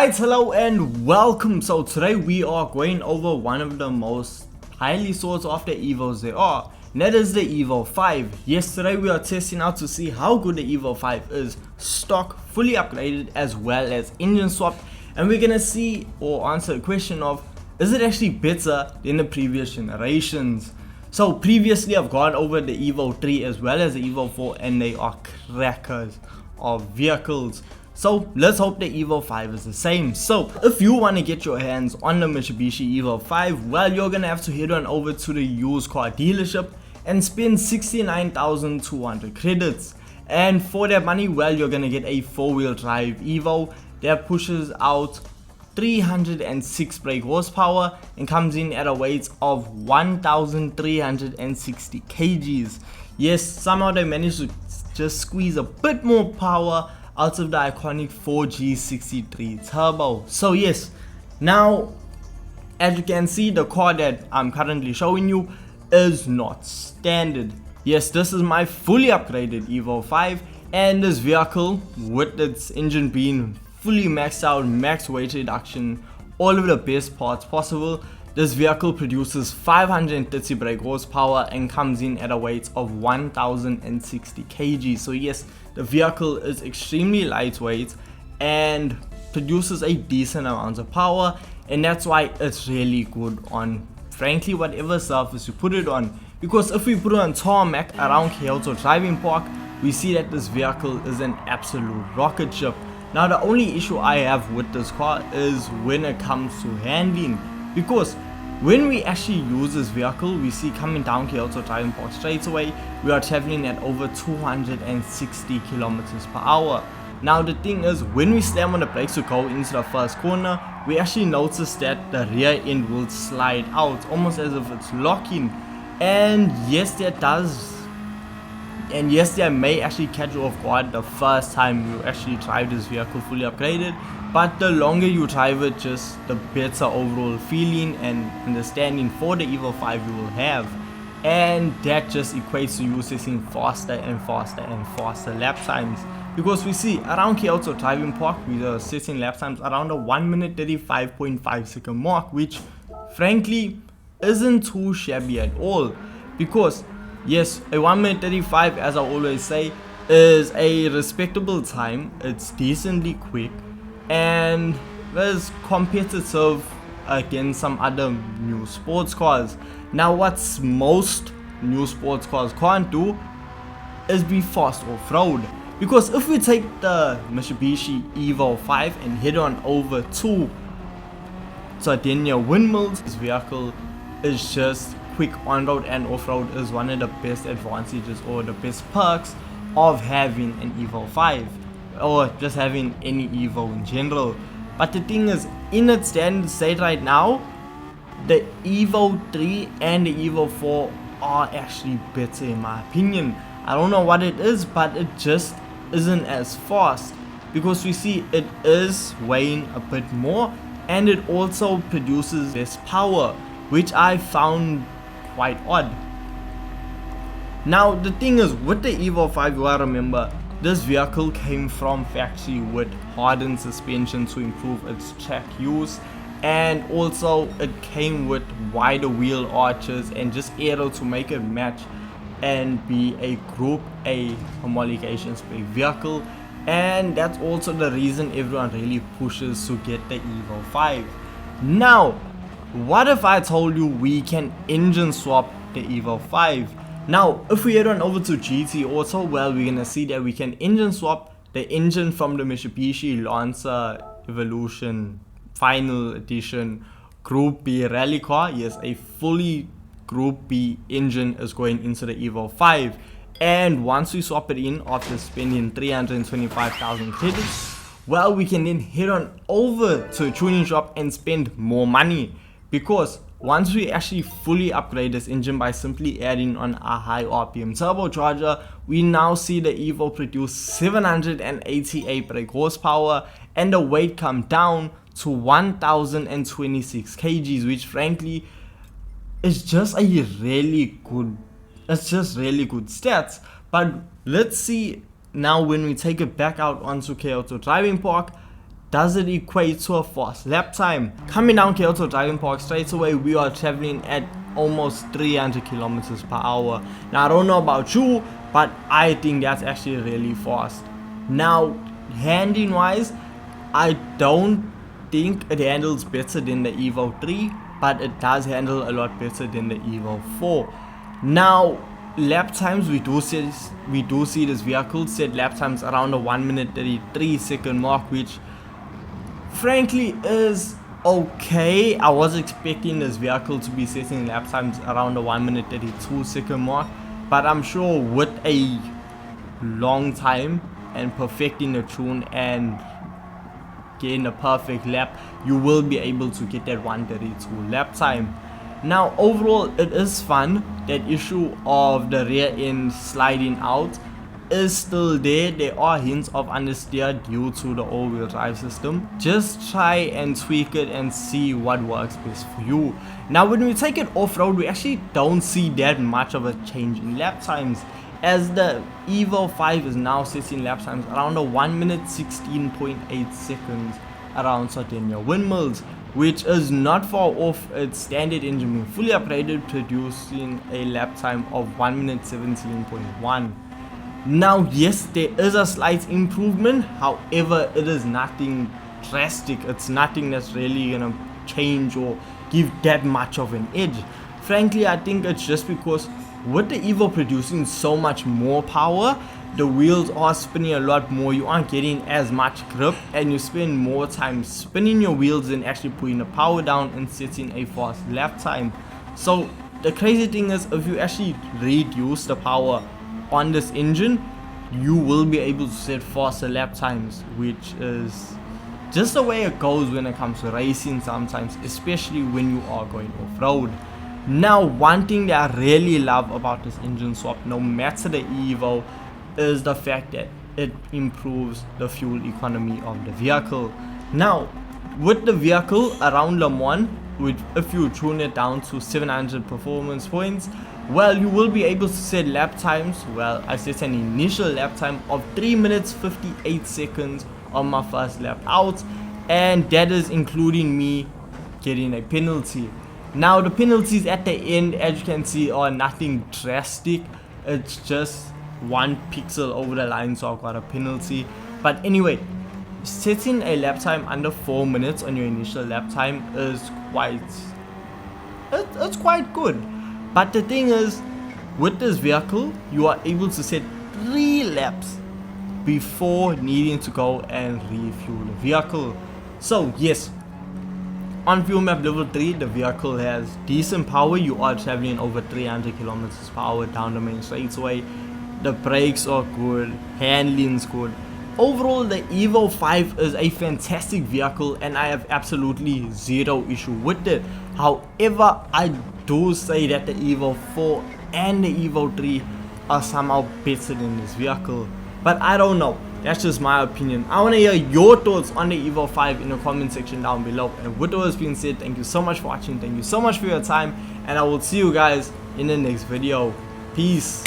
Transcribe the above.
Right, hello and welcome. So today we are going over one of the most highly sought after EVOs there are, and that is the EVO 5. Yesterday we are testing out to see how good the EVO 5 is, stock, fully upgraded as well as engine swapped, and we're gonna see or answer the question of, is it actually better than the previous generations? So previously I've gone over the EVO 3 as well as the EVO 4 and they are crackers of vehicles. So let's hope the EVO 5 is the same. So if you want to get your hands on the Mitsubishi EVO 5, well, you're gonna have to head on over to the used car dealership and spend 69,200 credits. And for that money, well, you're gonna get a 4-wheel drive EVO that pushes out 306 brake horsepower and comes in at a weight of 1,360 kgs. Yes, somehow they managed to just squeeze a bit more power out of the iconic 4G63 turbo. So yes, now as you can see, the car that I'm currently showing you is not standard. Yes, this is my fully upgraded EVO 5, and this vehicle, with its engine being fully maxed out, max weight reduction, all of the best parts possible, this vehicle produces 530 brake horsepower and comes in at a weight of 1,060 kg. So yes, the vehicle is extremely lightweight and produces a decent amount of power, and that's why it's really good on frankly whatever surface you put it on. Because if we put it on tarmac around Kyoto Driving Park, we see that this vehicle is an absolute rocket ship. Now the only issue I have with this car is when it comes to handling, because when we actually use this vehicle, we see coming down Kyoto Driving Park straight away, we are traveling at over 260 kilometers per hour. Now the thing is, when we slam on the brakes to go into the first corner, we actually notice that the rear end will slide out, almost as if it's locking. And yes, that does. And yes, they may actually catch you off guard the first time you actually drive this vehicle fully upgraded, but the longer you drive it, just the better overall feeling and understanding for the EVO 5 you will have. And that just equates to you setting faster and faster and faster lap times, because we see around Kyoto Driving Park we are setting lap times around the 1 minute 35.5 second mark, which frankly isn't too shabby at all. Because yes, a 1 minute 35, as I always say, is a respectable time. It's decently quick and is competitive against some other new sports cars. Now what's most new sports cars can't do is be fast off-road. Because if we take the Mitsubishi EVO 5 and head on over to Sardinia Windmills, this vehicle is just quick on-road and off-road is one of the best advantages or the best perks of having an EVO 5 or just having any EVO in general. But the thing is, in its standard state right now, the EVO 3 and the EVO 4 are actually better in my opinion. I don't know what it is, but it just isn't as fast, because we see it is weighing a bit more and it also produces less power, which I found quite odd. Now the thing is, with the EVO 5, you gotta remember, this vehicle came from factory with hardened suspension to improve its track use, and also it came with wider wheel arches and just aero to make it match and be a Group A homologation spec vehicle. And that's also the reason everyone really pushes to get the EVO 5. Now what if I told you we can engine swap the EVO 5? Now if we head on over to GT Auto, well, we're gonna see that we can engine swap the engine from the Mitsubishi Lancer Evolution Final Edition Group B rally car. Yes, a fully Group B engine is going into the EVO 5, and once we swap it in after spending 325,000 credits, well, we can then head on over to a tuning shop and spend more money. Because once we actually fully upgrade this engine by simply adding on a high RPM turbocharger, we now see the EVO produce 788 brake horsepower and the weight come down to 1,026 kgs, which frankly is just a really good, it's just really good stats. But let's see now when we take it back out onto Kyoto Driving Park, does it equate to a fast lap time? Coming down Kyoto Dragon Park straight away, we are traveling at almost 300 kilometers per hour. Now I don't know about you, but I think that's actually really fast. Now handling wise, I don't think it handles better than the EVO 3, but it does handle a lot better than the EVO 4. Now lap times, we do see this vehicle set lap times around the 1 minute 33 second mark, which frankly is okay. I was expecting this vehicle to be setting lap times around the 1 minute 32 second mark, but I'm sure with a long time and perfecting the tune and getting a perfect lap, you will be able to get that 132 lap time. Now overall, it is fun. That issue of the rear end sliding out is still there. There are hints of understeer due to the all-wheel drive system. Just try and tweak it and see what works best for you. Now when we take it off-road, we actually don't see that much of a change in lap times, as the EVO 5 is now setting lap times around the 1 minute 16.8 seconds around Sardinia windmills, which is not far off its standard engine being fully upgraded, producing a lap time of 1 minute 17.1. Now yes, there is a slight improvement, however it is nothing drastic. It's nothing that's really gonna change or give that much of an edge. Frankly, I think it's just because with the EVO producing so much more power, the wheels are spinning a lot more, you aren't getting as much grip, and you spend more time spinning your wheels than actually putting the power down and setting a fast lap time. So the crazy thing is, if you actually reduce the power on this engine, you will be able to set faster lap times, which is just the way it goes when it comes to racing sometimes, especially when you are going off-road. Now one thing that I really love about this engine swap, no matter the EVO, is the fact that it improves the fuel economy of the vehicle. Now with the vehicle around Le Mans, if you tune it down to 700 performance points, well, you will be able to set lap times. Well, I set an initial lap time of 3 minutes 58 seconds on my first lap out, and that is including me getting a penalty. Now the penalties at the end, as you can see, are nothing drastic. It's just 1 pixel over the line, so I got a penalty. But anyway, setting a lap time under 4 minutes on your initial lap time is it's quite good. But the thing is, with this vehicle, you are able to set 3 laps before needing to go and refuel the vehicle. So yes, on fuel map level 3, the vehicle has decent power. You are traveling over 300 kilometers per hour down the main straightaway. The brakes are good, handling's good. Overall, the EVO 5 is a fantastic vehicle and I have absolutely zero issue with it. However, I do say that the EVO 4 and the EVO 3 are somehow better than this vehicle. But I don't know. That's just my opinion. I want to hear your thoughts on the EVO 5 in the comment section down below. And with all this being said, thank you so much for watching. Thank you so much for your time. And I will see you guys in the next video. Peace.